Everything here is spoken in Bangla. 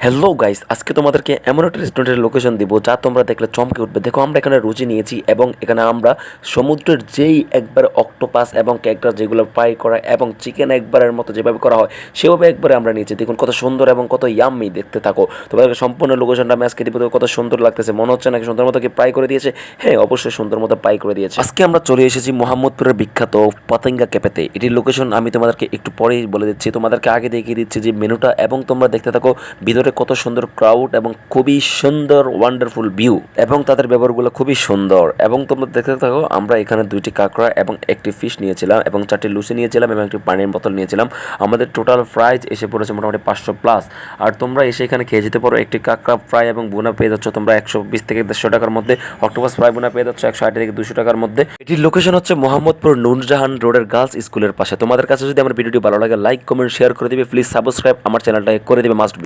হ্যালো গাইস, আজকে তোমাদেরকে এমন একটা রেস্টুরেন্টের লোকেশন দিব যা তোমরা দেখলে চমকে উঠবে। দেখো, আমরা এখানে রুচি নিয়েছি এবং এখানে আমরা সমুদ্রের যেই একবার অক্টোপাস এবং ক্যাকড়া যেগুলো ফ্রাই করা এবং চিকেন একবারের মতো যেভাবে করা হয় সেভাবে একবারে আমরা নিয়েছি। দেখুন কত সুন্দর এবং কত ইয়াম্মি, দেখতে থাকো। তোমাদেরকে সম্পূর্ণ লোকেশনটা আমি আজকে দিব। দেখো কত সুন্দর লাগতেছে, মনে হচ্ছে নাকি সুন্দর মতো কি ফ্রাই করে দিয়েছে? হ্যাঁ, অবশ্যই সুন্দর মতো ফ্রাই করে দিয়েছে। আজকে আমরা চলে এসেছি মোহাম্মদপুরের বিখ্যাত পতেঙ্গা ক্যাফেতে। এটির লোকেশন আমি তোমাদেরকে একটু পরেই বলে দিচ্ছি, তোমাদেরকে আগে দেখিয়ে দিচ্ছি যে মেনুটা, এবং তোমরা দেখতে থাকো ভিতরে কত সুন্দর ক্রাউড এবং খুবই সুন্দর ওয়ান্ডারফুল ভিউ, এবং তাদের ব্যবহারগুলো খুবই সুন্দর। এবং তোমরা দেখতে থাকো, আমরা এখানে 2টি কাঁকড়া এবং একটি ফিশ নিয়েছিলাম এবং 4টি লুচি নিয়েছিলাম এবং একটি পানির বোতল নিয়েছিলাম। আমাদের টোটাল প্রাইস এসে পড়েছে মোটামুটি 500 প্লাস। আর তোমরা এসে এখানে খেয়ে যেতে পারো। একটি কাঁকড়া ফ্রাই এবং বোনা পেয়ে যাচ্ছ তোমরা 120 থেকে 150 টাকার মধ্যে। অক্টোপাস ফ্রাই বোনা পেয়ে যাচ্ছ 160 থেকে 200 টাকার মধ্যে। এটির লোকেশন হচ্ছে মোহাম্মদপুর নূরজাহান রোডের গার্লস স্কুলের পাশে। তোমাদের কাছে যদি আমার ভিডিওটি ভালো লাগে, লাইক কমেন্ট শেয়ার করে দিবে, প্লিজ সাবস্ক্রাইব আমার চ্যানেলটাকে করে দিবে মাস্ট।